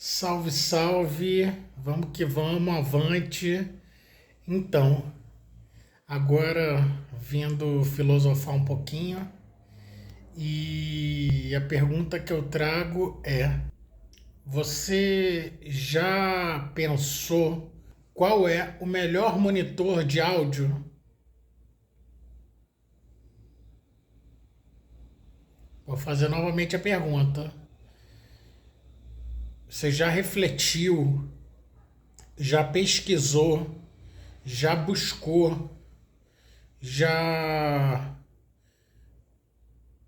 Salve, salve! Vamos que vamos, avante! Então, agora vindo filosofar um pouquinho, e a pergunta que eu trago é: você já pensou qual é o melhor monitor de áudio? Vou fazer novamente a pergunta. Você já refletiu, já pesquisou, já buscou, já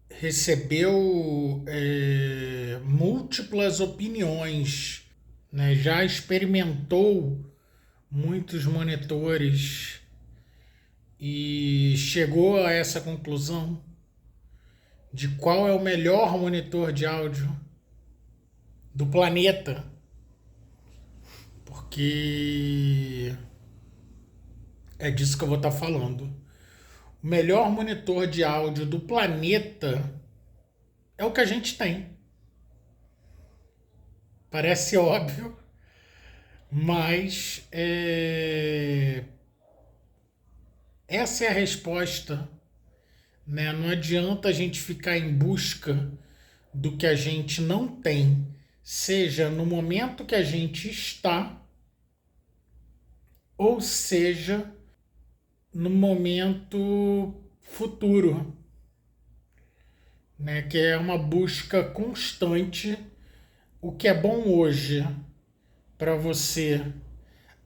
recebeu múltiplas opiniões, né? Já experimentou muitos monitores e chegou a essa conclusão de qual é o melhor monitor de áudio do planeta, porque é disso que eu vou estar falando. O melhor monitor de áudio do planeta é o que a gente tem. Parece óbvio, mas essa é a resposta, né? Não adianta a gente ficar em busca do que a gente não tem, seja no momento que a gente está, ou seja no momento futuro, né? Que é uma busca constante. O que é bom hoje para você,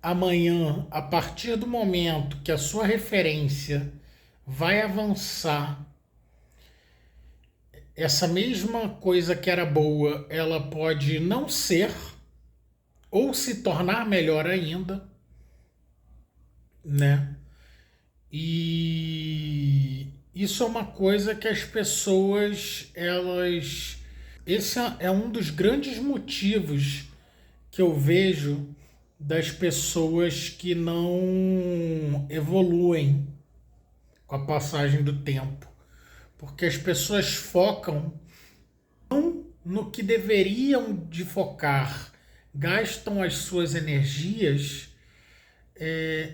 amanhã, a partir do momento que a sua referência vai avançar, essa mesma coisa que era boa, ela pode não ser ou se tornar melhor ainda, né? E isso é uma coisa que as pessoas, elas... Esse é um dos grandes motivos que eu vejo das pessoas que não evoluem com a passagem do tempo. Porque as pessoas focam no que deveriam de focar, gastam as suas energias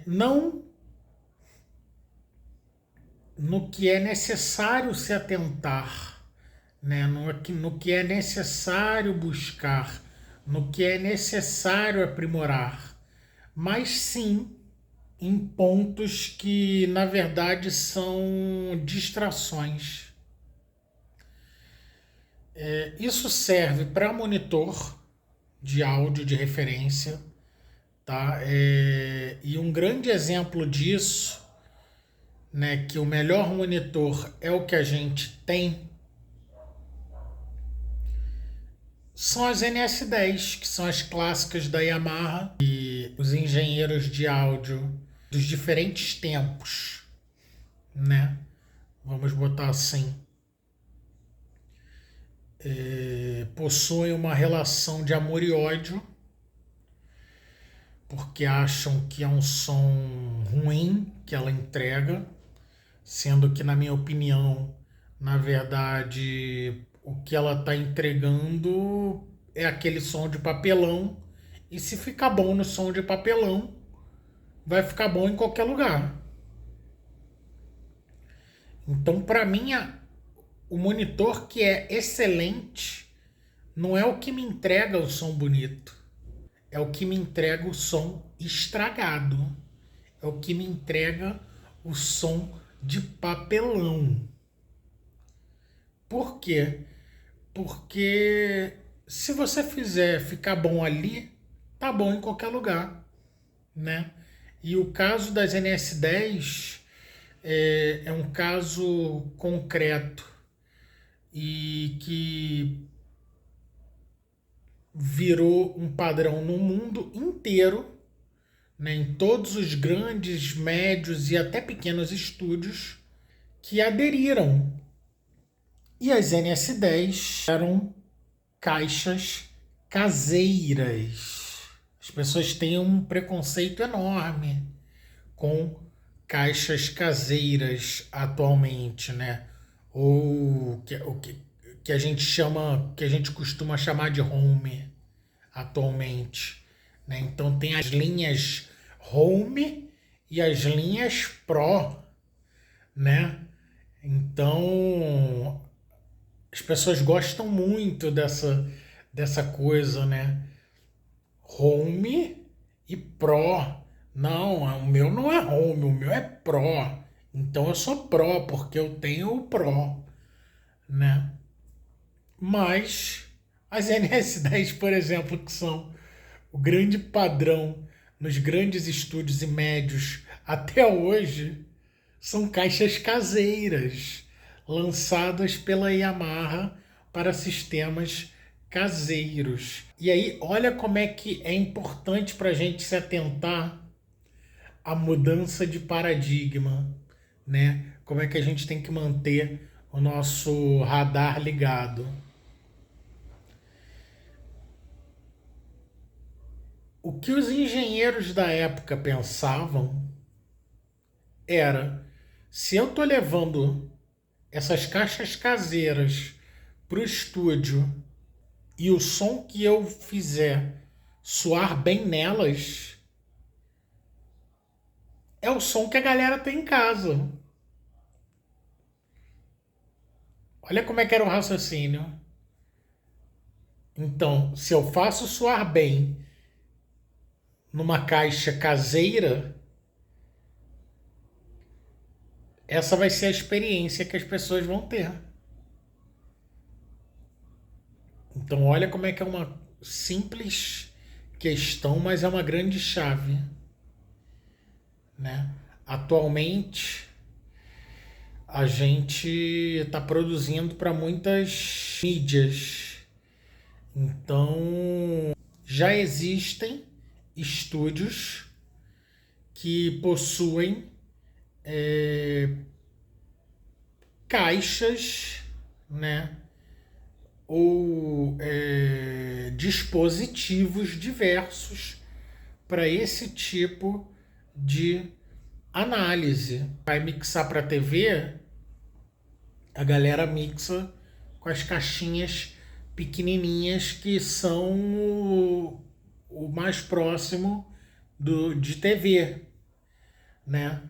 não no que é necessário se atentar, né? No que é necessário buscar, no que é necessário aprimorar, mas sim em pontos que na verdade são distrações. Isso serve para monitor de áudio de referência, tá? E um grande exemplo disso, né, que o melhor monitor é o que a gente tem, são as NS10, que são as clássicas da Yamaha, e os engenheiros de áudio dos diferentes tempos, né? Vamos botar assim. Possuem uma relação de amor e ódio, porque acham que é um som ruim que ela entrega, sendo que, na minha opinião, na verdade, o que ela está entregando é aquele som de papelão, e se ficar bom no som de papelão, vai ficar bom em qualquer lugar. Então, para mim, o monitor que é excelente não é o que me entrega o som bonito, é o que me entrega o som estragado, é o que me entrega o som de papelão. Por quê? Porque se você fizer ficar bom ali, tá bom em qualquer lugar, né? E o caso das NS10 é um caso concreto e que virou um padrão no mundo inteiro, né, em todos os grandes, médios e até pequenos estúdios que aderiram. E as NS10 eram caixas caseiras. As pessoas têm um preconceito enorme com caixas caseiras atualmente, né? Ou que a gente chama, que a gente costuma chamar de home. atualmente, né? Então tem as linhas Home e as linhas Pro, né? Então as pessoas gostam muito dessa coisa, né? Home e Pro. Não, o meu não é Home, o meu é Pro. Então eu sou Pro porque eu tenho o Pro, né? Mas as NS10, por exemplo, que são o grande padrão nos grandes estúdios e médios até hoje, são caixas caseiras lançadas pela Yamaha para sistemas caseiros. E aí, olha como é que é importante para a gente se atentar à mudança de paradigma, né? Como é que a gente tem que manter o nosso radar ligado. O que os engenheiros da época pensavam era: se eu estou levando essas caixas caseiras para o estúdio e o som que eu fizer soar bem nelas, é o som que a galera tem em casa. Olha como é que era o raciocínio. Então, se eu faço soar bem numa caixa caseira, essa vai ser a experiência que as pessoas vão ter. Então, olha como é que é uma simples questão, mas é uma grande chave, né? Atualmente, a gente está produzindo para muitas mídias. Então, já existem estúdios que possuem caixas, né? Ou dispositivos diversos para esse tipo de análise. Vai mixar para TV, a galera mixa com as caixinhas pequenininhas que são o mais próximo de TV, né?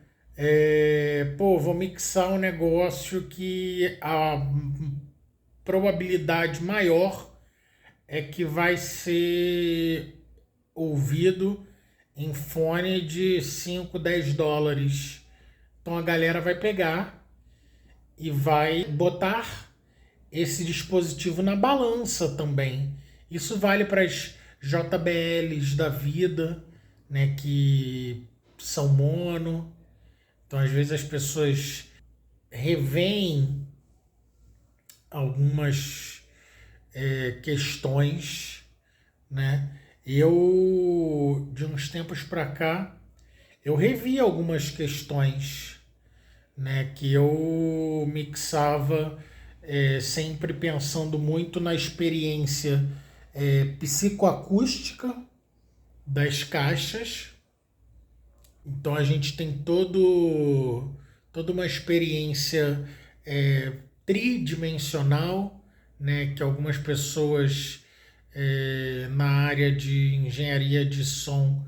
Vou mixar um negócio que a probabilidade maior é que vai ser ouvido em fone de 5, 10 dólares. Então a galera vai pegar e vai botar esse dispositivo na balança também. Isso vale para as JBLs da vida, né, que são mono. Então às vezes as pessoas revêem algumas questões, né? Eu, de uns tempos para cá, eu revi algumas questões, né? Que eu mixava sempre pensando muito na experiência psicoacústica das caixas. Então a gente tem toda uma experiência tridimensional, né, que algumas pessoas na área de engenharia de som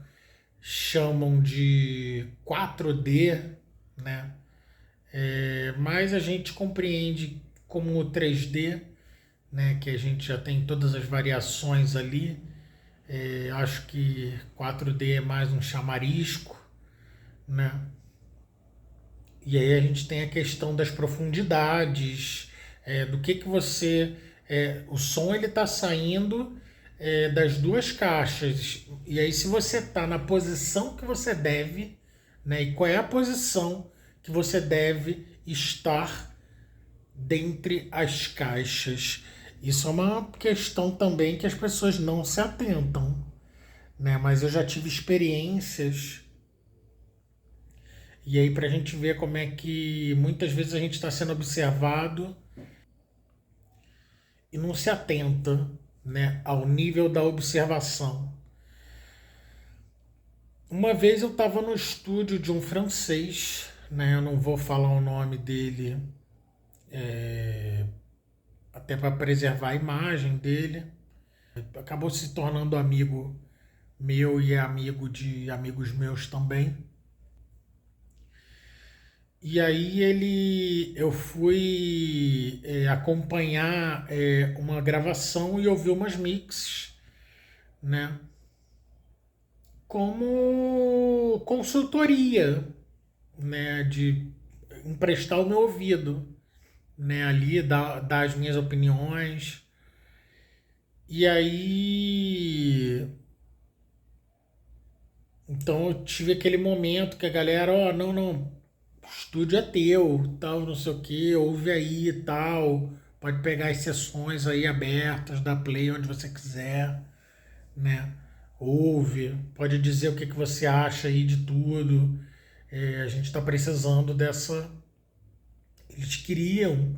chamam de 4D, né? Mas a gente compreende como o 3D, né, que a gente já tem todas as variações ali. Acho que 4D é mais um chamarisco, né? E aí a gente tem a questão das profundidades, do que você... o som ele está saindo das duas caixas. E aí se você está na posição que você deve, né? E qual é a posição que você deve estar dentre as caixas. Isso é uma questão também que as pessoas não se atentam, né? Mas eu já tive experiências. E aí para a gente ver como é que muitas vezes a gente está sendo observado e não se atenta, né, ao nível da observação. Uma vez eu estava no estúdio de um francês, né? Eu não vou falar o nome dele, até para preservar a imagem dele, acabou se tornando amigo meu e é amigo de amigos meus também. E aí eu fui acompanhar uma gravação e ouvir umas mixes, né? Como consultoria, né? De emprestar o meu ouvido, né? Ali, dar as minhas opiniões. E aí, então eu tive aquele momento que a galera, ó, não, não, o estúdio é teu, tal, não sei o que, ouve aí e tal. Pode pegar as sessões aí abertas, dar play onde você quiser, né? Ouve, pode dizer o que que você acha aí de tudo. A gente está precisando dessa. Eles queriam,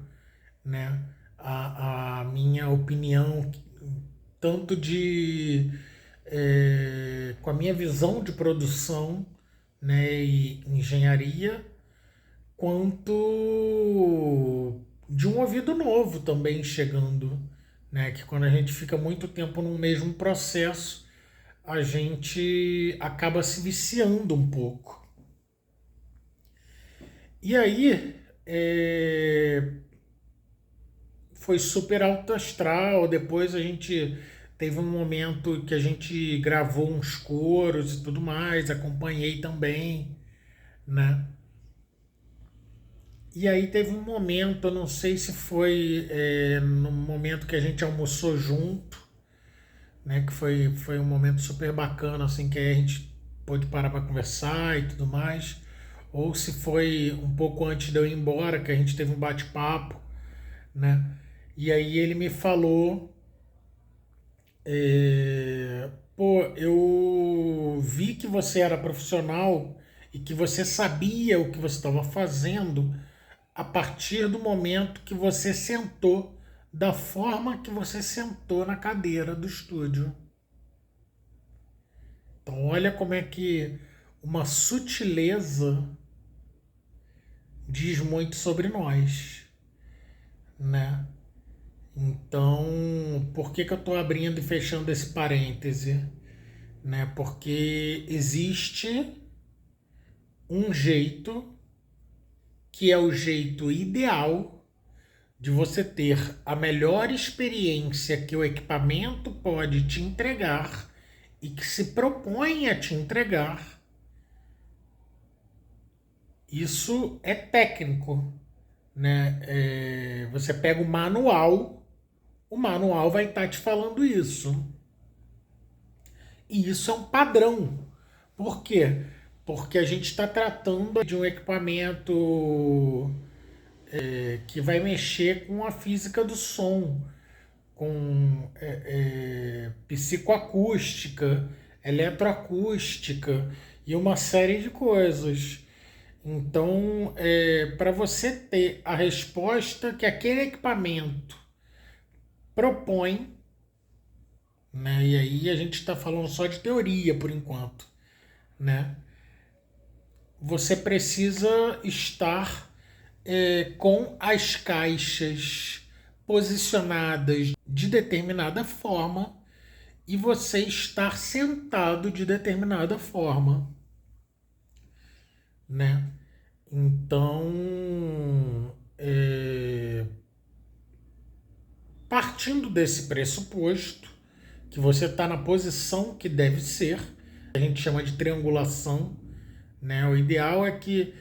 né? A minha opinião, tanto de com a minha visão de produção, né, e engenharia, quanto de um ouvido novo também chegando, né, que quando a gente fica muito tempo no mesmo processo, a gente acaba se viciando um pouco. E aí, foi super alto astral. Depois a gente teve um momento que a gente gravou uns coros e tudo mais, acompanhei também, né? E aí teve um momento, eu não sei se foi no momento que a gente almoçou junto, né? Que foi um momento super bacana, assim, que aí a gente pôde parar para conversar e tudo mais. Ou se foi um pouco antes de eu ir embora, que a gente teve um bate-papo, né? E aí ele me falou, pô, eu vi que você era profissional e que você sabia o que você estava fazendo a partir do momento que você sentou da forma que você sentou na cadeira do estúdio. Então, olha como é que uma sutileza diz muito sobre nós, né? Então, por que que eu estou abrindo e fechando esse parêntese? Né? Porque existe um jeito que é o jeito ideal de você ter a melhor experiência que o equipamento pode te entregar e que se propõe a te entregar. Isso é técnico, né? Você pega o manual vai estar te falando isso. E isso é um padrão. Por quê? Porque a gente está tratando de um equipamento que vai mexer com a física do som, com psicoacústica, eletroacústica e uma série de coisas. Então, para você ter a resposta que aquele equipamento propõe, né? E aí a gente está falando só de teoria por enquanto, né? Você precisa estar com as caixas posicionadas de determinada forma e você estar sentado de determinada forma, né? Então, partindo desse pressuposto que você está na posição que deve ser, a gente chama de triangulação, né? O ideal é que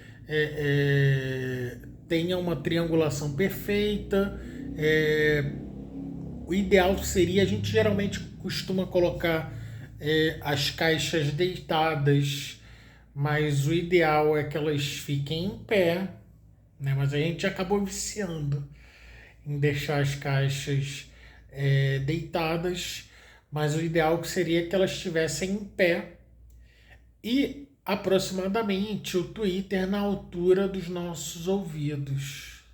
tenha uma triangulação perfeita. O ideal seria, a gente geralmente costuma colocar as caixas deitadas, mas o ideal é que elas fiquem em pé, né? Mas a gente acabou viciando em deixar as caixas deitadas, mas o ideal seria que elas estivessem em pé e aproximadamente o Twitter na altura dos nossos ouvidos.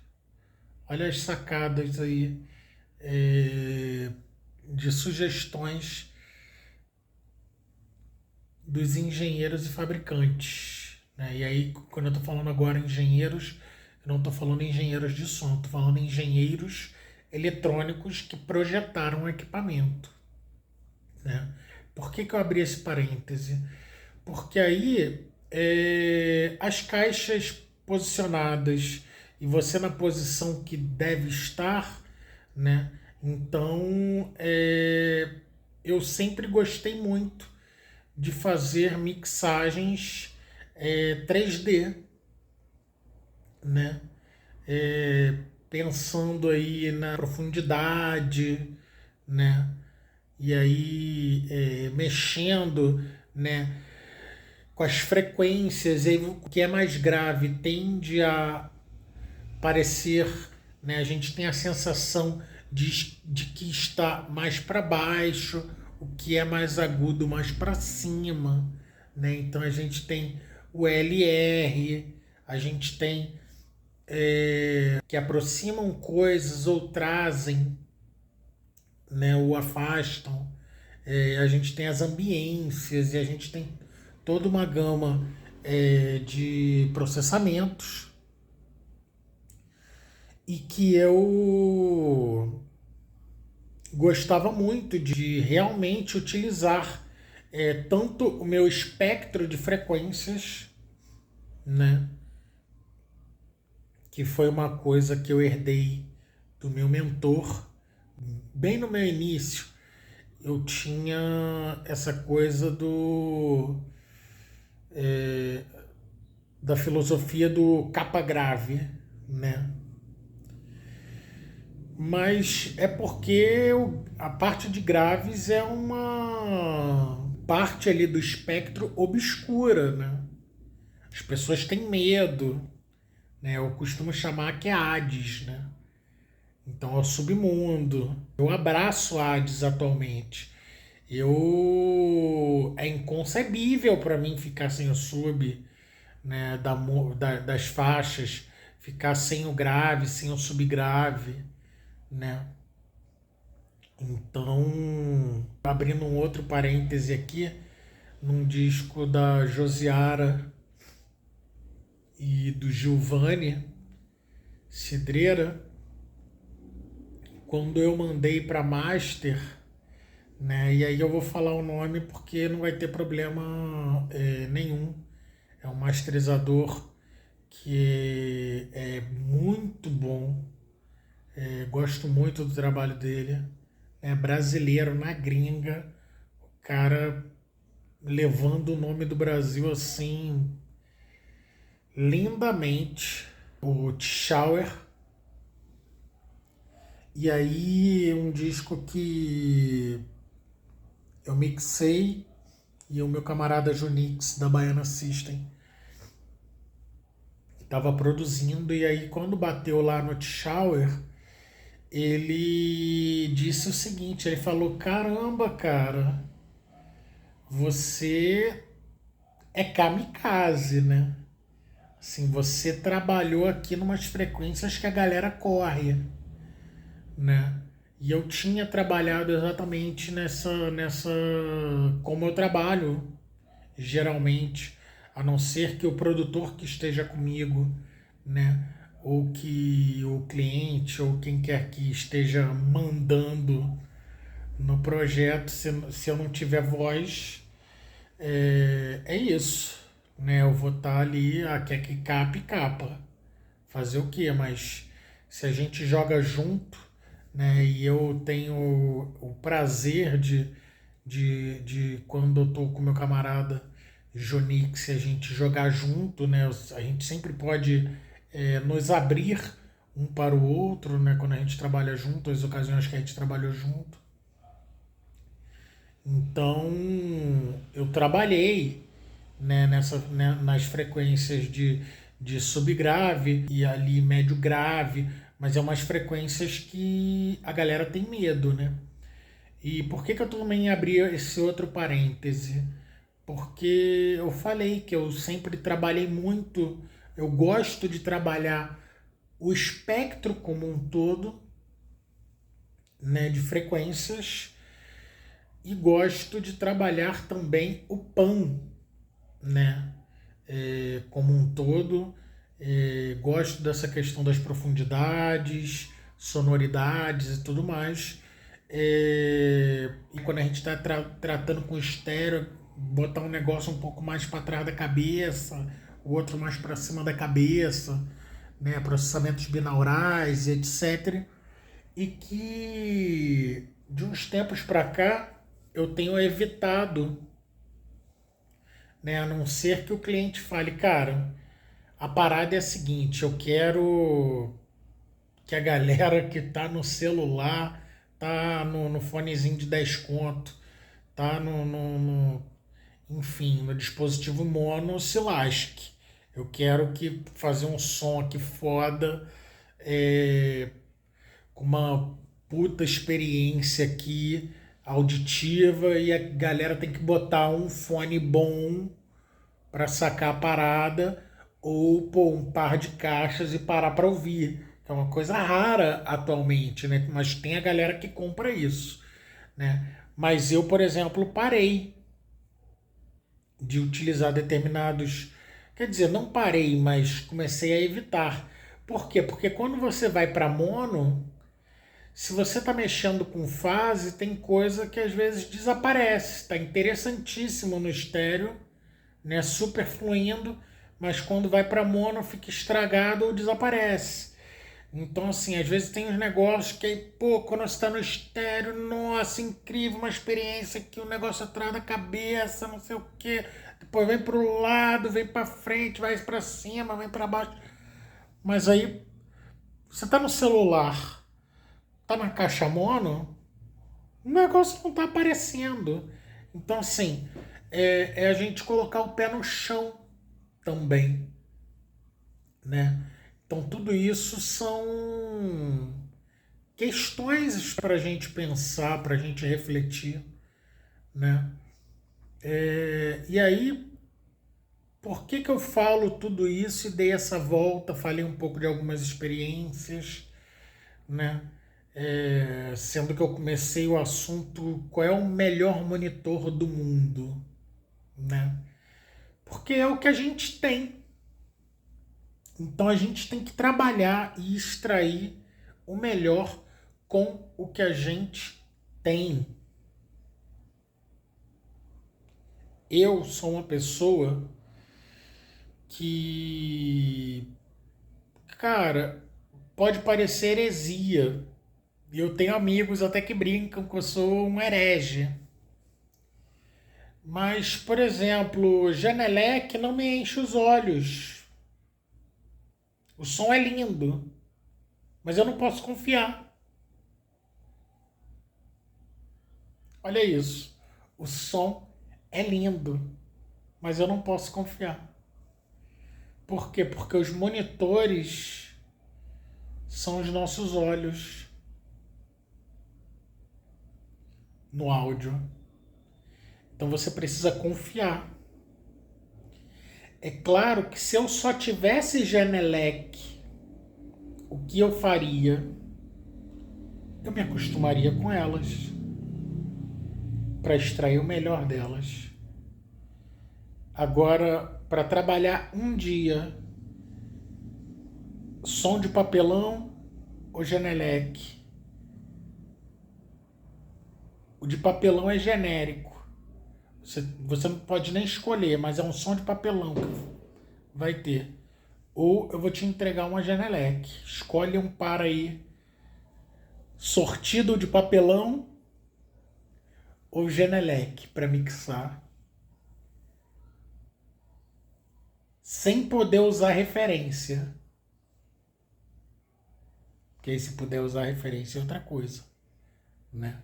Olha as sacadas aí de sugestões dos engenheiros e fabricantes, né? E aí, quando eu estou falando agora engenheiros, eu não estou falando engenheiros de som, estou falando engenheiros eletrônicos que projetaram o equipamento. Por que eu abri esse parêntese? Porque aí as caixas posicionadas e você na posição que deve estar, né? Então, eu sempre gostei muito de fazer mixagens 3D, né? É, pensando aí na profundidade, né? E aí mexendo, né, com as frequências, e aí, o que é mais grave tende a parecer, né, a gente tem a sensação de que está mais para baixo, o que é mais agudo mais para cima, né? Então a gente tem o LR, a gente tem que aproximam coisas ou trazem, né, ou afastam. A gente tem as ambiências e a gente tem toda uma gama de processamentos e que eu gostava muito de realmente utilizar tanto o meu espectro de frequências, né, que foi uma coisa que eu herdei do meu mentor bem no meu início. Eu tinha essa coisa da filosofia do capa grave, né? Mas é porque a parte de graves é uma parte ali do espectro obscura, né? As pessoas têm medo, né? Eu costumo chamar que é Hades, né? Então é o submundo. Eu abraço Hades atualmente. É inconcebível para mim ficar sem o sub, né, das faixas, ficar sem o grave, sem o subgrave, né? Então, abrindo um outro parêntese aqui, num disco da Josiara e do Giovanni Cidreira, quando eu mandei para master, né? E aí eu vou falar o nome porque não vai ter problema nenhum. É um masterizador que é muito bom. Gosto muito do trabalho dele. É brasileiro na gringa. O cara levando o nome do Brasil assim lindamente. O Tschauer. E aí um disco que eu mixei e o meu camarada Junix da Baiana System estava produzindo, e aí quando bateu lá no Tschauer, ele disse o seguinte, ele falou: caramba, cara, você é kamikaze, né? Assim, você trabalhou aqui numas frequências que a galera corre, né? E eu tinha trabalhado exatamente nessa como eu trabalho geralmente, a não ser que o produtor que esteja comigo, né, ou que o cliente ou quem quer que esteja mandando no projeto, se eu não tiver voz, é isso, né? Eu vou estar ali, quer que cape, capa. Fazer o quê? Mas se a gente joga junto, né, e eu tenho o prazer de quando eu tô com meu camarada Jonix, a gente jogar junto, né? A gente sempre pode nos abrir um para o outro, né? Quando a gente trabalha junto, as ocasiões que a gente trabalhou junto. Então, eu trabalhei, né, nas frequências de subgrave e ali médio grave, mas é umas frequências que a galera tem medo, né? E por que eu também abri esse outro parêntese? Porque eu falei que eu sempre trabalhei muito, eu gosto de trabalhar o espectro como um todo, né, de frequências, e gosto de trabalhar também o PAN, né, como um todo. Gosto dessa questão das profundidades, sonoridades e tudo mais. E quando a gente está tratando com estéreo, botar um negócio um pouco mais para trás da cabeça, o outro mais para cima da cabeça, né? Processamentos binaurais, etc. E que de uns tempos para cá eu tenho evitado, né? A não ser que o cliente fale, cara, a parada é a seguinte, eu quero que a galera que tá no celular, tá no fonezinho de 10 conto, tá enfim, no dispositivo mono se lasque. Eu quero que fazer um som aqui foda, é, com uma puta experiência aqui auditiva e a galera tem que botar um fone bom para sacar a parada ou pôr um par de caixas e parar para ouvir. É uma coisa rara atualmente, né? Mas tem a galera que compra isso, né? Mas eu, por exemplo, parei de utilizar determinados. Quer dizer, não parei, mas comecei a evitar. Por quê? Porque quando você vai para mono, se você está mexendo com fase, tem coisa que às vezes desaparece. Está interessantíssimo no estéreo, né? Super fluindo, mas quando vai para mono fica estragado ou desaparece. Então, assim, às vezes tem uns negócios que aí, pô, quando você está no estéreo, nossa, incrível, uma experiência que o negócio atrás da cabeça, não sei o quê. Depois vem pro lado, vem para frente, vai para cima, vem para baixo. Mas aí, você tá no celular, tá na caixa mono, o negócio não tá aparecendo. Então, assim, é a gente colocar o pé no chão também, né? Então, tudo isso são questões para a gente pensar, para a gente refletir, né? E aí, por que eu falo tudo isso e dei essa volta? Falei um pouco de algumas experiências, né? Sendo que eu comecei o assunto qual é o melhor monitor do mundo, né? Porque é o que a gente tem. Então a gente tem que trabalhar e extrair o melhor com o que a gente tem. Eu sou uma pessoa que, cara, pode parecer heresia. E eu tenho amigos até que brincam que eu sou um herege. Mas, por exemplo, Genelec não me enche os olhos. O som é lindo, mas eu não posso confiar. Olha isso. O som é lindo, mas eu não posso confiar. Por quê? Porque os monitores são os nossos olhos no áudio. Então você precisa confiar. É claro que se eu só tivesse Genelec, o que eu faria? Eu me acostumaria com elas para extrair o melhor delas. Agora, para trabalhar um dia, som de papelão ou Genelec? O de papelão é genérico. Você não pode nem escolher, mas é um som de papelão que vai ter. Ou eu vou te entregar uma Genelec. Escolhe um par aí. Sortido de papelão ou Genelec para mixar. Sem poder usar referência. Porque aí se puder usar referência é outra coisa, né?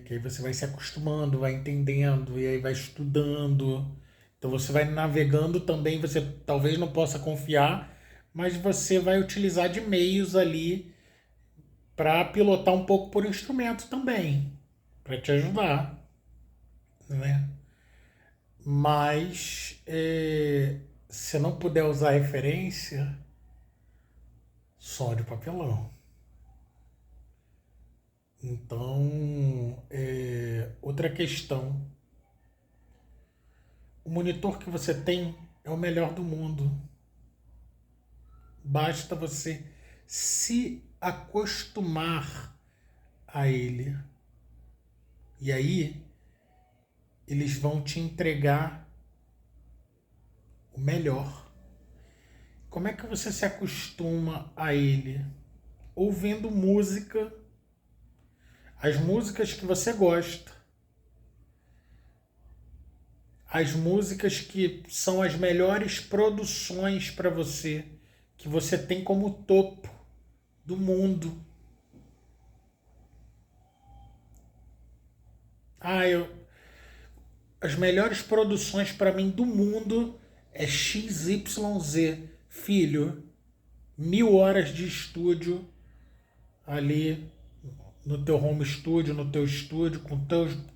Que aí você vai se acostumando, vai entendendo, e aí vai estudando. Então você vai navegando também, você talvez não possa confiar, mas você vai utilizar de meios ali para pilotar um pouco por instrumento também, para te ajudar, né? Mas se não puder usar referência, só de papelão. Então, outra questão. O monitor que você tem é o melhor do mundo. Basta você se acostumar a ele. E aí, eles vão te entregar o melhor. Como é que você se acostuma a ele? Ouvindo música, as músicas que você gosta, as músicas que são as melhores produções para você, que você tem como topo do mundo. As melhores produções para mim do mundo é XYZ. Filho, 1000 horas de estúdio ali no teu home studio, no teu estúdio, com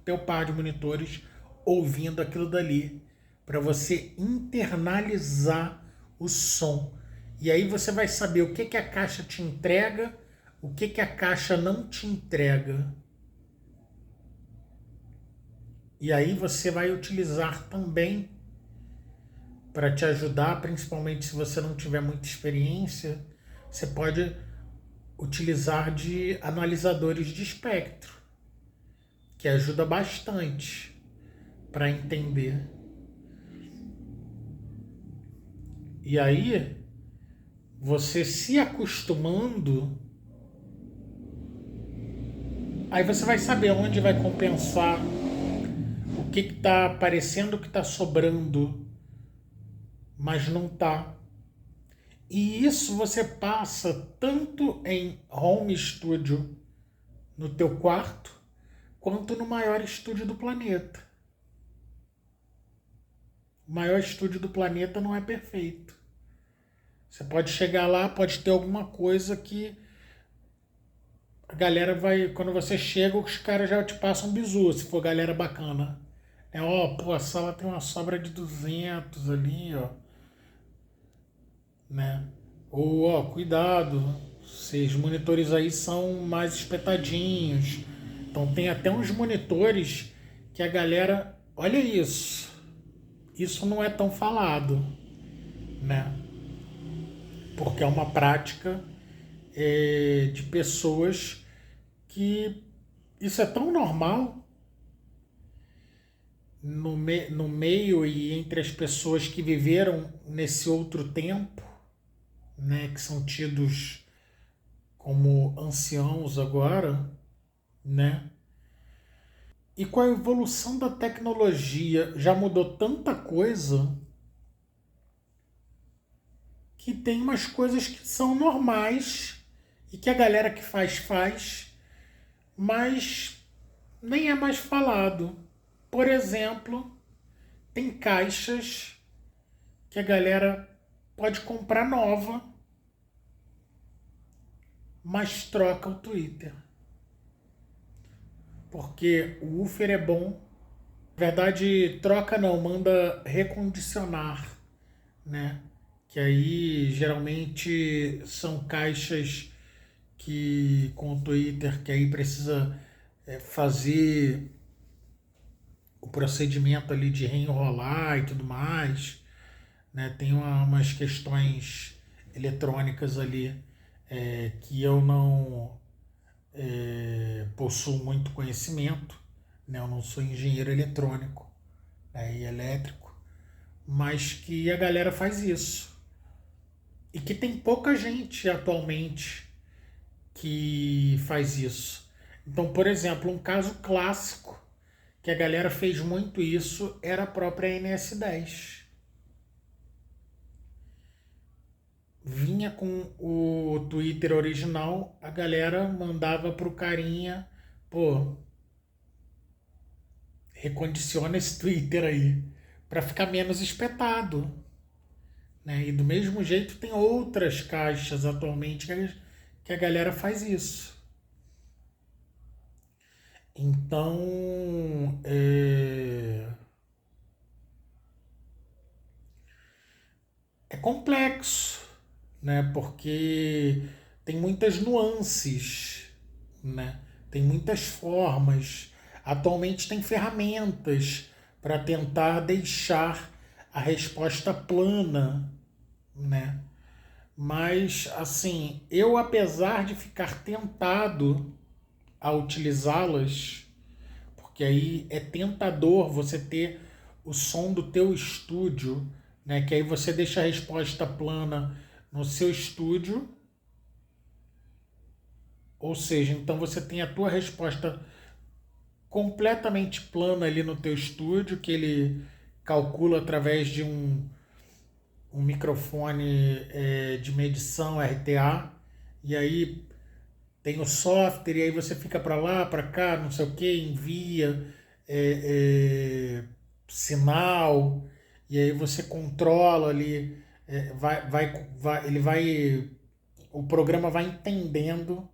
teu par de monitores, ouvindo aquilo dali, para você internalizar o som. E aí você vai saber o que a caixa te entrega, o que a caixa não te entrega. E aí você vai utilizar também para te ajudar, principalmente se você não tiver muita experiência, você pode utilizar de analisadores de espectro, que ajuda bastante para entender. E aí, você se acostumando, aí você vai saber onde vai compensar, o que está parecendo que está sobrando, mas não está. E isso você passa tanto em home studio, no teu quarto, quanto no maior estúdio do planeta. O maior estúdio do planeta não é perfeito. Você pode chegar lá, pode ter alguma coisa que a galera vai... Quando você chega, os caras já te passam um bizu, se for galera bacana. A sala tem uma sobra de 200 ali, ó. Né? Ou, cuidado, esses monitores aí são mais espetadinhos. Então tem até uns monitores que a galera... Olha isso. Isso não é tão falado, né? Porque é uma prática de pessoas que isso é tão normal no meio e entre as pessoas que viveram nesse outro tempo, né, que são tidos como anciãos agora, né? E com a evolução da tecnologia já mudou tanta coisa que tem umas coisas que são normais e que a galera que faz, mas nem é mais falado. Por exemplo, tem caixas que a galera pode comprar nova, mas troca o Twitter. Porque o woofer é bom. Na verdade, troca não, manda recondicionar, né? Que aí geralmente são caixas que com o Twitter, que aí precisa fazer o procedimento ali de reenrolar e tudo mais, né? Tem umas questões eletrônicas ali que eu não possuo muito conhecimento, né? Eu não sou engenheiro eletrônico, né, e elétrico, mas que a galera faz isso. E que tem pouca gente atualmente que faz isso. Então, por exemplo, um caso clássico que a galera fez muito isso era a própria NS10. Vinha com o Twitter original, a galera mandava pro carinha, recondiciona esse Twitter aí, para ficar menos espetado. Né? E do mesmo jeito tem outras caixas atualmente que a galera faz isso. Então, é complexo, né? Porque tem muitas nuances, né? Tem muitas formas. Atualmente tem ferramentas para tentar deixar a resposta plana, né? Mas, assim, eu apesar de ficar tentado a utilizá-las, porque aí é tentador você ter o som do teu estúdio, né? Que aí você deixa a resposta plana no seu estúdio, ou seja, então você tem a tua resposta completamente plana ali no teu estúdio, que ele calcula através de um microfone de medição RTA, e aí tem o software, e aí você fica para lá, para cá, não sei o que, envia sinal, e aí você controla ali, o programa vai entendendo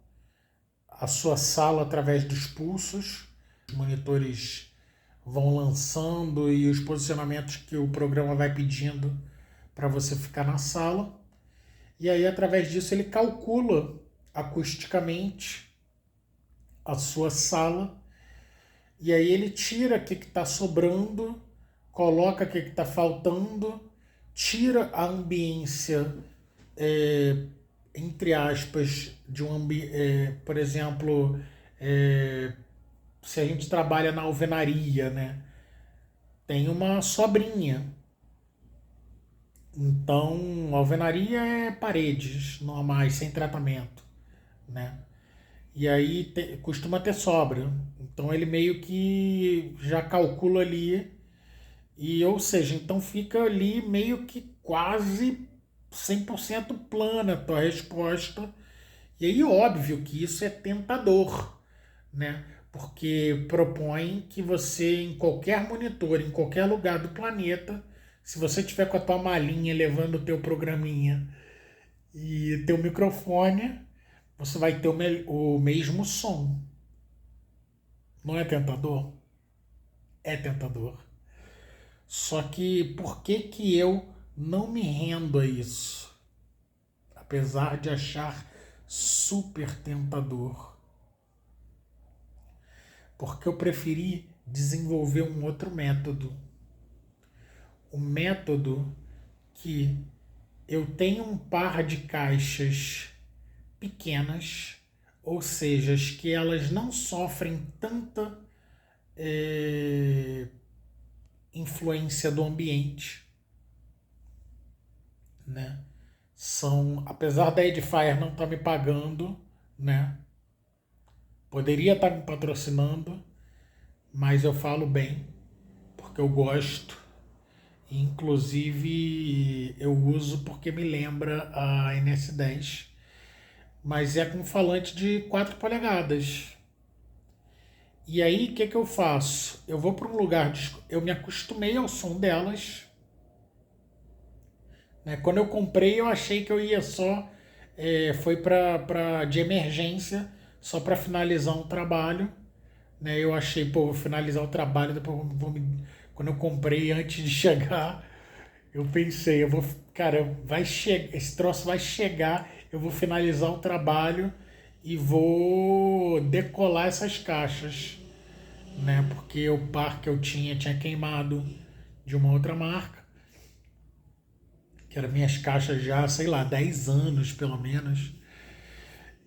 a sua sala através dos pulsos, os monitores vão lançando e os posicionamentos que o programa vai pedindo para você ficar na sala. E aí, através disso, ele calcula acusticamente a sua sala. E aí ele tira o que está sobrando, coloca o que está faltando, tira a ambiência, entre aspas, de um ambiente, por exemplo, se a gente trabalha na alvenaria, né? Tem uma sobrinha. Então, alvenaria é paredes normais, sem tratamento, né? E aí costuma ter sobra. Então ele meio que já calcula ali, e ou seja, então fica ali meio que quase 100% plana a tua resposta. E aí óbvio que isso é tentador, né? Porque propõe que você, em qualquer monitor, em qualquer lugar do planeta, se você tiver com a tua malinha levando o teu programinha e teu microfone, você vai ter o mesmo som. Não é tentador? É tentador. Só que por que que eu não me rendo a isso? Apesar de achar super tentador. Porque eu preferi desenvolver um outro método. Um método que eu tenho um par de caixas pequenas, ou seja, que elas não sofrem tanta influência do ambiente, né? São, apesar da Edifier não estar me pagando, né? Poderia estar me patrocinando, mas eu falo bem, porque eu gosto. Inclusive eu uso porque me lembra a NS10, mas é com falante de 4 polegadas. E aí o que eu faço? Eu vou para um lugar, eu me acostumei ao som delas, né? Quando eu comprei eu achei que eu ia só, foi para de emergência, só para finalizar um trabalho, né? Eu achei, pô, vou finalizar o trabalho, depois quando eu comprei antes de chegar, eu pensei, eu vou, cara, vai chegar, esse troço vai chegar, eu vou finalizar o trabalho e vou decolar essas caixas, né? Porque o par que eu tinha queimado de uma outra marca, que eram minhas caixas já, sei lá, 10 anos pelo menos.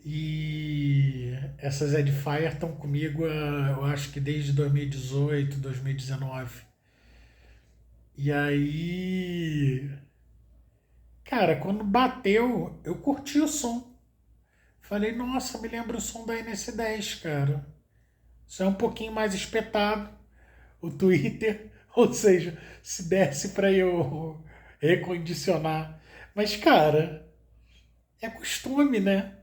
E essas Edifier estão comigo, eu acho que desde 2018, 2019. E aí, cara, quando bateu, eu curti o som. Falei, nossa, me lembra o som da NS10, cara. Isso é um pouquinho mais espetado, o Twitter. Ou seja, se desse para eu recondicionar. Mas, cara, é costume, né?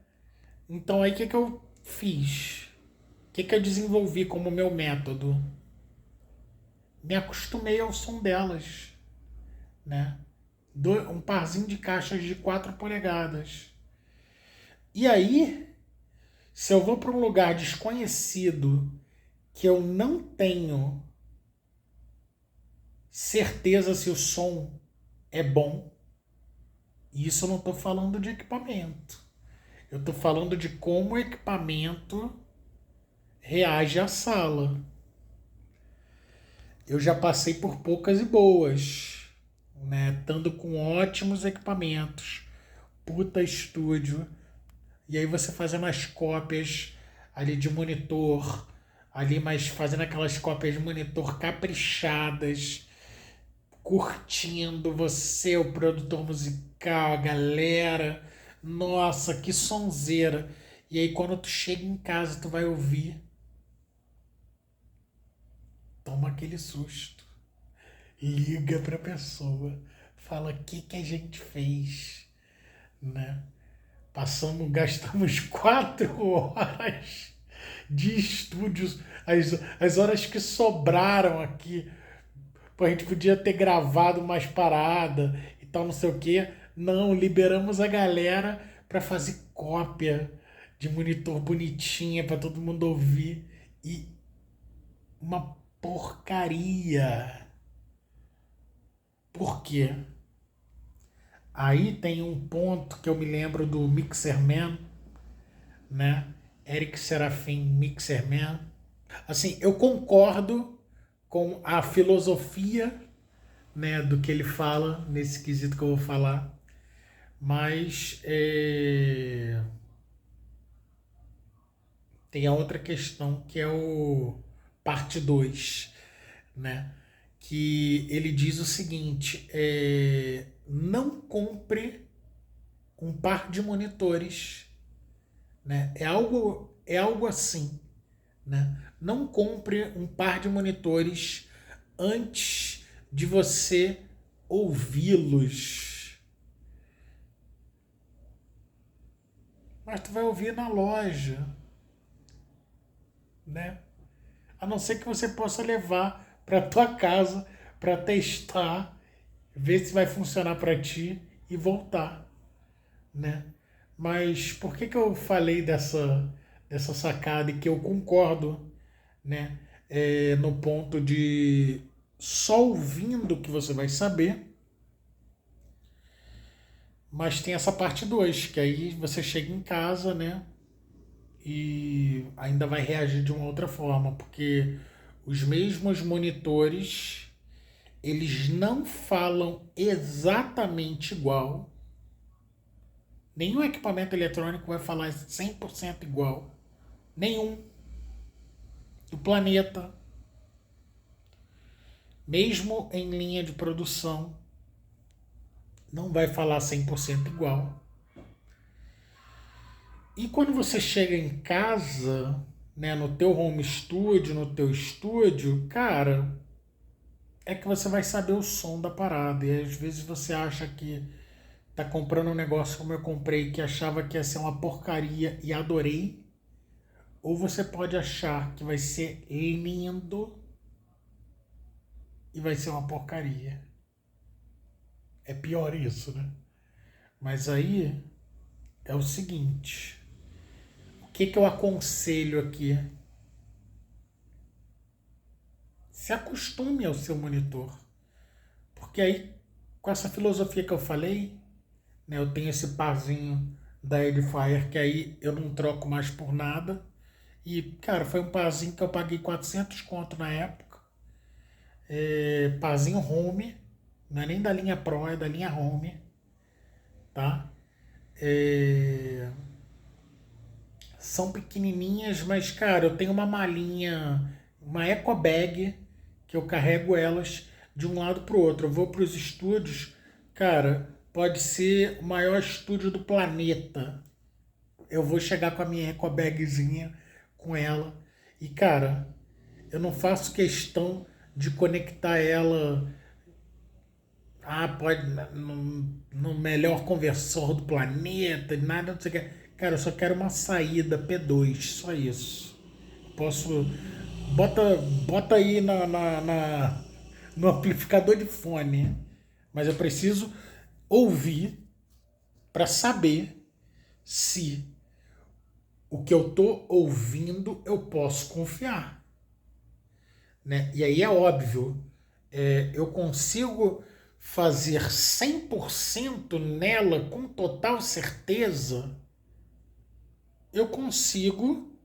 Então aí o que eu fiz? O que eu desenvolvi como meu método? Me acostumei ao som delas, né? Um parzinho de caixas de 4 polegadas. E aí, se eu vou para um lugar desconhecido que eu não tenho certeza se o som é bom, e isso eu não estou falando de equipamento. Eu estou falando de como o equipamento reage à sala. Eu já passei por poucas e boas, né? Estando com ótimos equipamentos, puta estúdio, e aí você fazendo as cópias ali de monitor, ali mas fazendo aquelas cópias de monitor caprichadas, curtindo você, o produtor musical, a galera. Nossa, que sonzeira. E aí quando tu chega em casa, tu vai ouvir, toma aquele susto. Liga pra pessoa, fala o que a gente fez, né? Gastamos 4 horas de estúdios, as horas que sobraram aqui. Pô, a gente podia ter gravado mais parada e tal, não sei o quê. Não, liberamos a galera para fazer cópia de monitor bonitinha para todo mundo ouvir. E uma porcaria. Por quê? Aí tem um ponto que eu me lembro do Mixerman, né? Eric Serafim Mixerman. Assim, eu concordo com a filosofia, né, do que ele fala nesse quesito que eu vou falar, mas tem a outra questão que é o parte 2, né? Que ele diz o seguinte: não compre um par de monitores, né? É algo assim, né? Não compre um par de monitores antes de você ouvi-los. Mas tu vai ouvir na loja, né? A não ser que você possa levar para tua casa para testar, ver se vai funcionar para ti e voltar, né? Mas por que eu falei dessa sacada e que eu concordo, né? No ponto de só ouvindo que você vai saber, mas tem essa parte 2 que aí você chega em casa, né? E ainda vai reagir de uma outra forma, porque os mesmos monitores, eles não falam exatamente igual. Nenhum equipamento eletrônico vai falar 100% igual. Nenhum. Do planeta. Mesmo em linha de produção, não vai falar 100% igual. E quando você chega em casa, né, no teu home studio, no teu estúdio, cara, é que você vai saber o som da parada. E às vezes você acha que tá comprando um negócio como eu comprei, que achava que ia ser uma porcaria e adorei. Ou você pode achar que vai ser lindo e vai ser uma porcaria. É pior isso, né? Mas aí é o seguinte: o que eu aconselho aqui? Se acostume ao seu monitor. Porque aí, com essa filosofia que eu falei, né, eu tenho esse parzinho da Edifier que aí eu não troco mais por nada. E, cara, foi um parzinho que eu paguei 400 conto na época. Parzinho Home, não é nem da linha Pro, é da linha Home, tá? São pequenininhas, mas, cara, eu tenho uma malinha, uma eco bag, que eu carrego elas de um lado pro outro. Eu vou pros estúdios, cara, pode ser o maior estúdio do planeta. Eu vou chegar com a minha eco bagzinha, com ela. E, cara, eu não faço questão de conectar ela. Pode no melhor conversor do planeta, nada, não sei o que. Cara, eu só quero uma saída P2, só isso. Posso. Bota aí no amplificador de fone. Mas eu preciso ouvir para saber se o que eu tô ouvindo eu posso confiar, né? E aí é óbvio, eu consigo fazer 100% nela com total certeza, eu consigo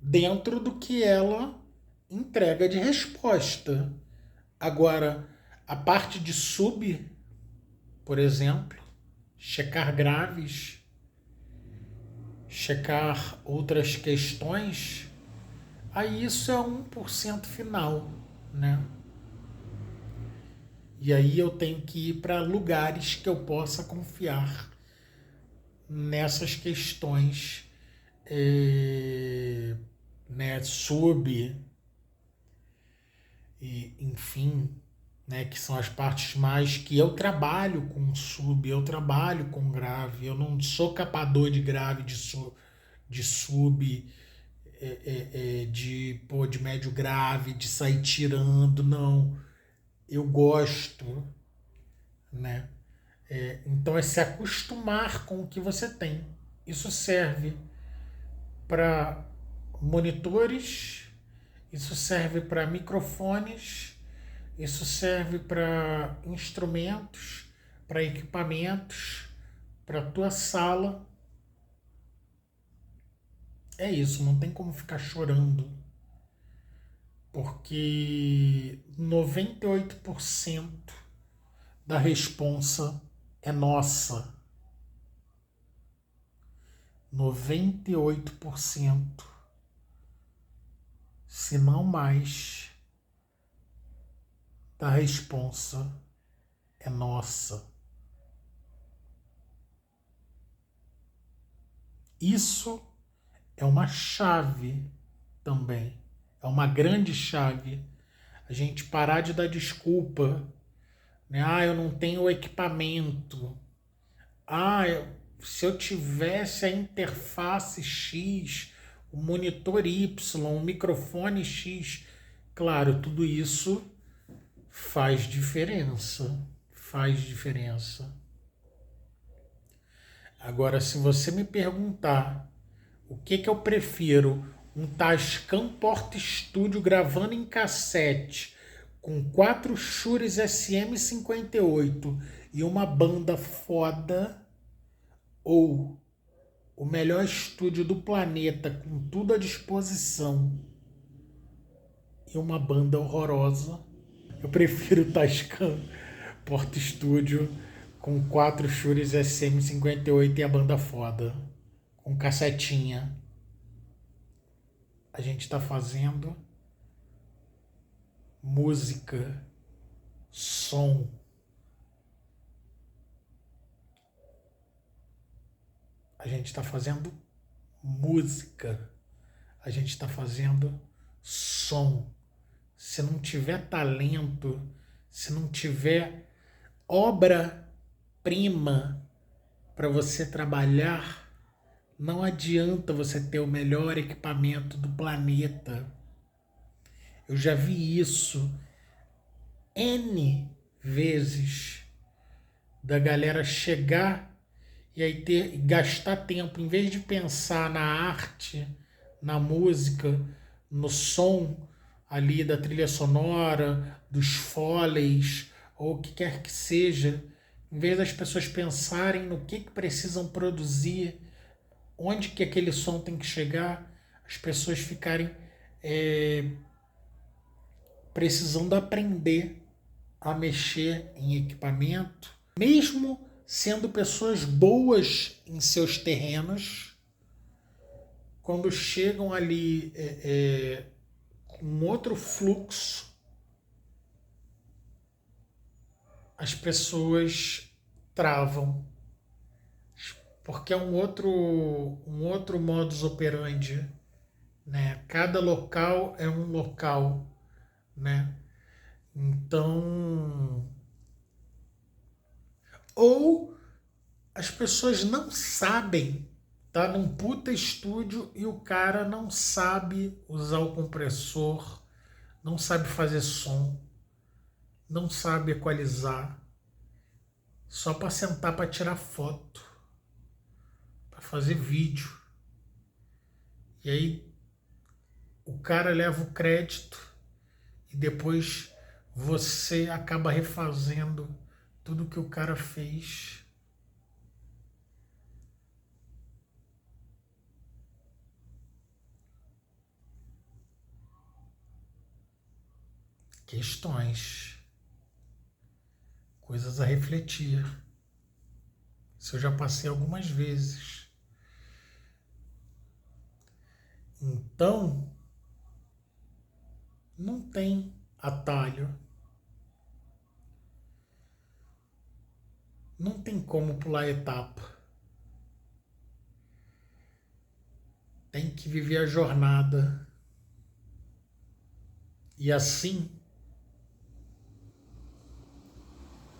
dentro do que ela entrega de resposta. Agora, a parte de sub, por exemplo, checar graves, checar outras questões, aí isso é 1% final, né? E aí eu tenho que ir para lugares que eu possa confiar nessas questões, né, e, enfim, né, que são as partes mais que eu trabalho com sub, eu trabalho com grave, eu não sou capador de grave, de sub, de médio grave, de sair tirando, não. Eu gosto, né? Então é se acostumar com o que você tem. Isso serve para monitores, isso serve para microfones, isso serve para instrumentos, para equipamentos, para a tua sala. É isso, não tem como ficar chorando, porque 98% da responsa é nossa. 98%, se não mais, da responsa é nossa. Isso é uma chave também. É uma grande chave. A gente parar de dar desculpa, né? Ah, eu não tenho equipamento. Ah, se eu tivesse a interface X, o monitor Y, o microfone X, claro, tudo isso faz diferença. Faz diferença. Agora, se você me perguntar o que eu prefiro, um Tascam Porta Studio gravando em cassete com 4 Shure SM58 e uma banda foda, ou o melhor estúdio do planeta com tudo à disposição e uma banda horrorosa, eu prefiro o Tascam Porta Studio com 4 Shure SM58 e a banda foda, com cassetinha. A gente está fazendo música, som. A gente está fazendo música. A gente está fazendo som. Se não tiver talento, se não tiver obra-prima para você trabalhar, não adianta você ter o melhor equipamento do planeta. Eu já vi isso N vezes, da galera chegar e aí gastar tempo, em vez de pensar na arte, na música, no som ali da trilha sonora, dos foleys, ou o que quer que seja, em vez das pessoas pensarem no que precisam produzir, onde que aquele som tem que chegar, as pessoas ficarem precisando aprender a mexer em equipamento, mesmo sendo pessoas boas em seus terrenos, quando chegam ali com outro fluxo, as pessoas travam, porque é um outro modus operandi, né? Cada local é um local, né? Então, ou as pessoas não sabem, tá num puta estúdio e o cara não sabe usar o compressor, não sabe fazer som, não sabe equalizar, só para sentar para tirar foto, para fazer vídeo. E aí o cara leva o crédito e depois você acaba refazendo tudo que o cara fez. Questões, coisas a refletir. Isso eu já passei algumas vezes. Então, não tem atalho. Não tem como pular etapa. Tem que viver a jornada. E assim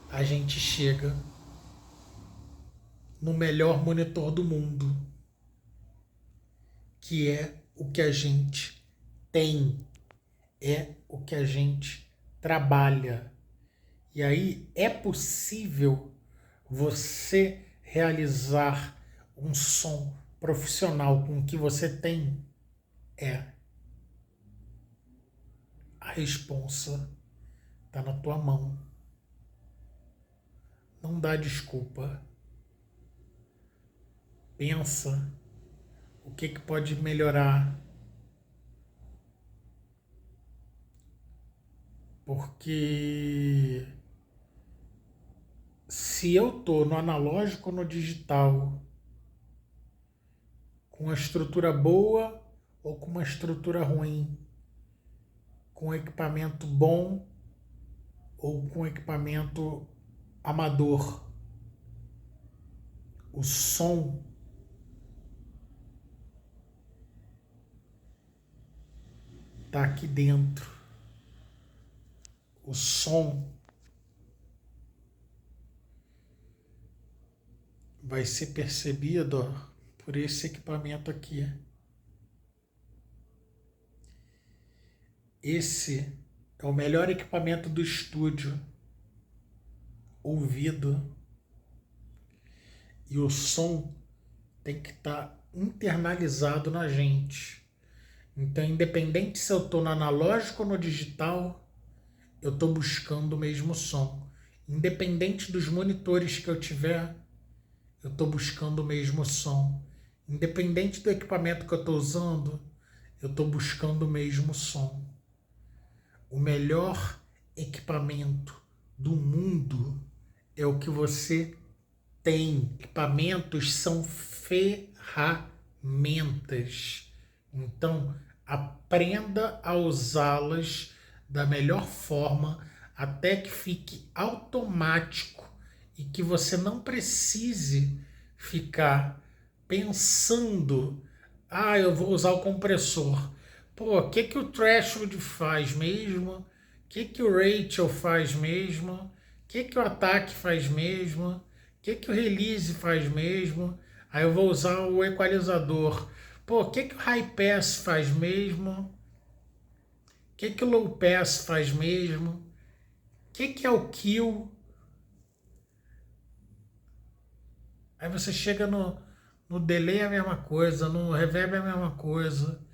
a gente chega no melhor monitor do mundo, que é o que a gente tem, é o que a gente trabalha. E aí é possível você realizar um som profissional com o que você tem? É. A responsa está na tua mão. Não dá desculpa. Pensa o que pode melhorar. Porque se eu tô no analógico ou no digital, com uma estrutura boa ou com uma estrutura ruim, com equipamento bom ou com equipamento amador, o som tá aqui dentro. O som vai ser percebido, ó, por esse equipamento aqui. Esse é o melhor equipamento do estúdio. Ouvido. E o som tem que estar internalizado na gente. Então, independente se eu estou no analógico ou no digital, eu estou buscando o mesmo som. Independente dos monitores que eu tiver, eu estou buscando o mesmo som. Independente do equipamento que eu estou usando, eu estou buscando o mesmo som. O melhor equipamento do mundo é o que você tem. Equipamentos são ferramentas. Então, aprenda a usá-las da melhor forma até que fique automático e que você não precise ficar pensando: ah, eu vou usar o compressor. Pô, o que o threshold faz mesmo? O que o Rachel faz mesmo? O que o ataque faz mesmo? O que o release faz mesmo? Aí eu vou usar o equalizador. Pô, o que o high pass faz mesmo? O que o low pass faz mesmo? O que é o kill? Aí você chega no delay é a mesma coisa, no reverb é a mesma coisa,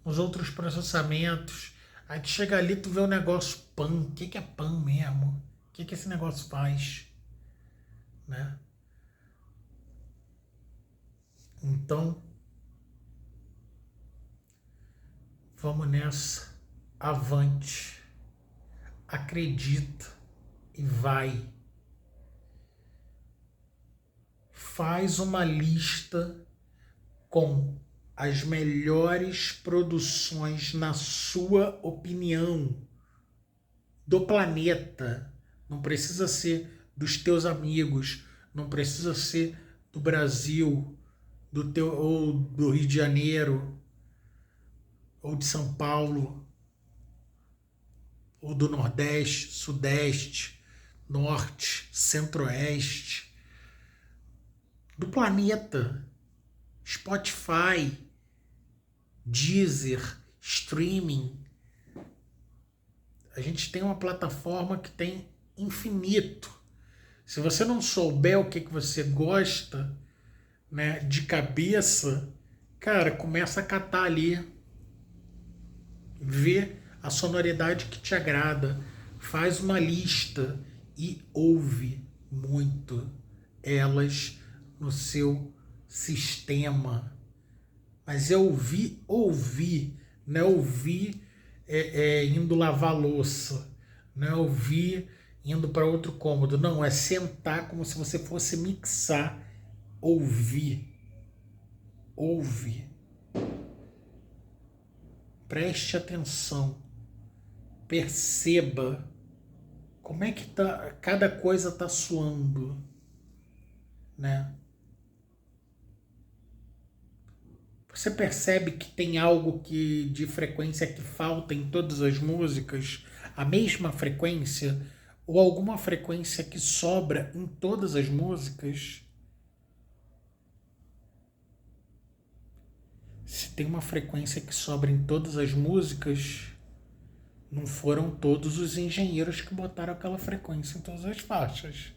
nos outros processamentos. Aí tu chega ali, tu vê o negócio pan. O que é pan mesmo? O que esse negócio faz? Né? Então, vamos nessa. Avante. Acredita e vai. Faz uma lista com as melhores produções, na sua opinião, do planeta. Não precisa ser dos teus amigos, não precisa ser do Brasil, do teu, ou do Rio de Janeiro, ou de São Paulo, ou do Nordeste, Sudeste, Norte, Centro-Oeste, do planeta. Spotify, Deezer, streaming. A gente tem uma plataforma que tem infinito. Se você não souber o que você gosta, né, de cabeça, cara, começa a catar ali. Vê a sonoridade que te agrada. Faz uma lista e ouve muito elas no seu sistema. Mas é ouvir, não é ouvir indo lavar louça, não é ouvir indo para outro cômodo, não, é sentar como se você fosse mixar, ouvir, ouve. preste atenção, perceba como é que cada coisa está soando, né? Você percebe que tem algo de frequência que falta em todas as músicas, a mesma frequência, ou alguma frequência que sobra em todas as músicas? Se tem uma frequência que sobra em todas as músicas, não foram todos os engenheiros que botaram aquela frequência em todas as faixas.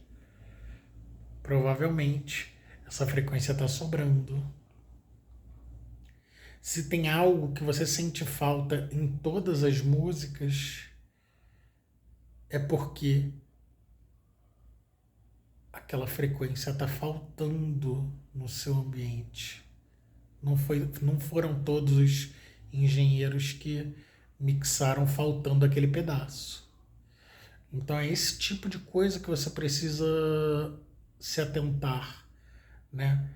Provavelmente essa frequência está sobrando. Se tem algo que você sente falta em todas as músicas, é porque aquela frequência está faltando no seu ambiente. Não foram todos os engenheiros que mixaram faltando aquele pedaço. Então é esse tipo de coisa que você precisa se atentar, né?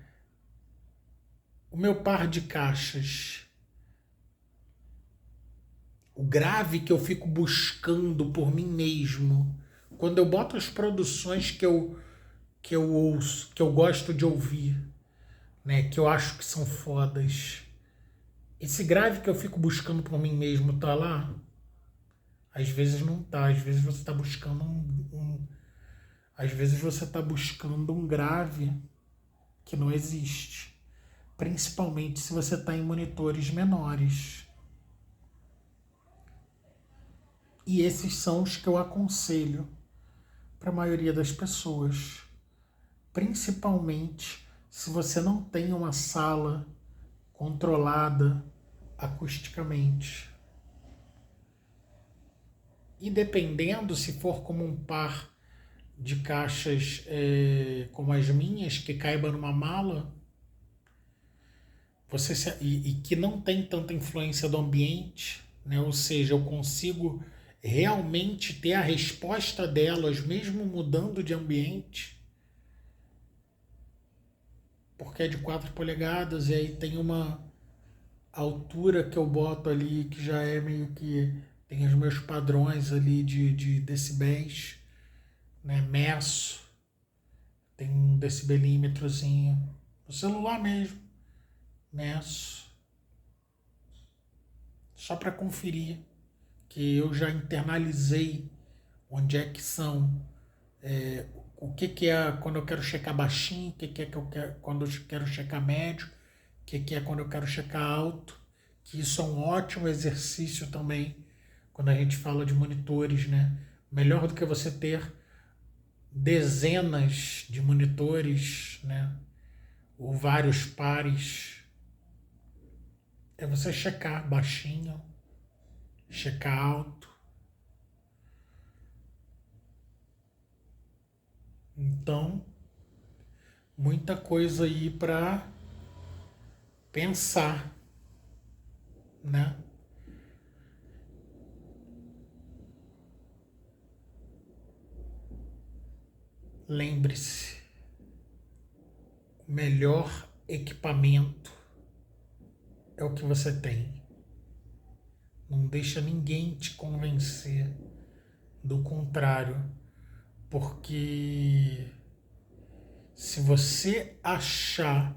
O meu par de caixas, o grave que eu fico buscando por mim mesmo, quando eu boto as produções que eu ouço, que eu gosto de ouvir, né, que eu acho que são fodas, esse grave que eu fico buscando por mim mesmo tá lá? Às vezes não tá, às vezes você tá buscando às vezes você tá buscando um grave que não existe, principalmente se você está em monitores menores. E esses são os que eu aconselho para a maioria das pessoas, principalmente se você não tem uma sala controlada acusticamente. E dependendo, se for como um par de caixas como as minhas, que caiba numa mala, e que não tem tanta influência do ambiente, né? Ou seja, eu consigo realmente ter a resposta delas mesmo mudando de ambiente, porque é de 4 polegadas e aí tem uma altura que eu boto ali que já é meio que tem os meus padrões ali de decibéis, né? Meço, tem um decibelímetrozinho no celular mesmo, meço, só para conferir que eu já internalizei onde é que são, o que é quando eu quero checar baixinho, o que é que eu quero quando eu quero checar médio, o que é quando eu quero checar alto, que isso é um ótimo exercício também quando a gente fala de monitores, né? Melhor do que você ter dezenas de monitores, né? Ou vários pares, é você checar baixinho, checar alto. Então, muita coisa aí para pensar, né? Lembre-se, o melhor equipamento é o que você tem. Não deixa ninguém te convencer do contrário, porque se você achar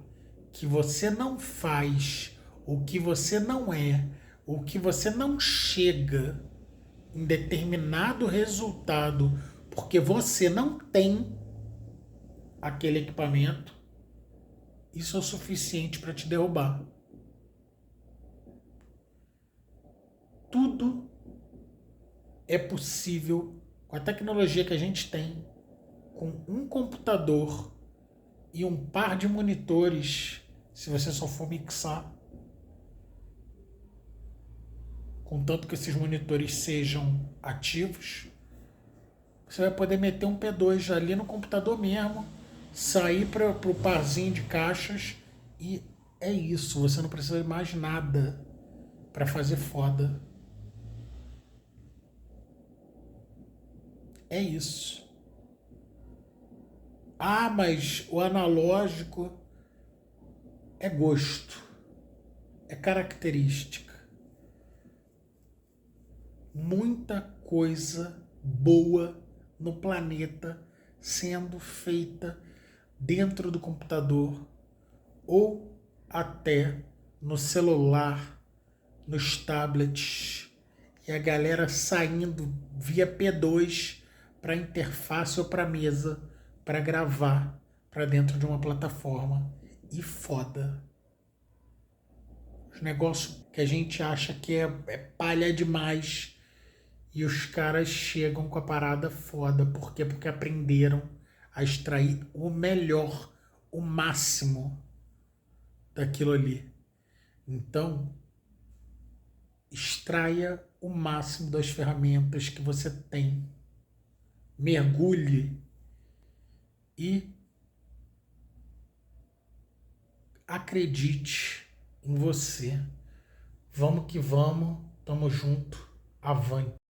que você não faz, o que você não é, o que você não chega em determinado resultado, porque você não tem aquele equipamento, isso é o suficiente para te derrubar. Tudo é possível com a tecnologia que a gente tem, com um computador e um par de monitores, se você só for mixar, contanto que esses monitores sejam ativos, você vai poder meter um P2 ali no computador mesmo, sair para o parzinho de caixas e é isso. Você não precisa de mais nada para fazer foda. É isso. Ah, mas o analógico é gosto, é característica. muita coisa boa no planeta sendo feita dentro do computador ou até no celular, nos tablets, e a galera saindo via P2 para interface ou para mesa para gravar para dentro de uma plataforma. E foda. Os negócios que a gente acha que é palha demais e os caras chegam com a parada foda. Por quê? Porque aprenderam a extrair o melhor, o máximo daquilo ali. Então, extraia o máximo das ferramentas que você tem. Mergulhe e acredite em você. Vamos que vamos, tamo junto, avante.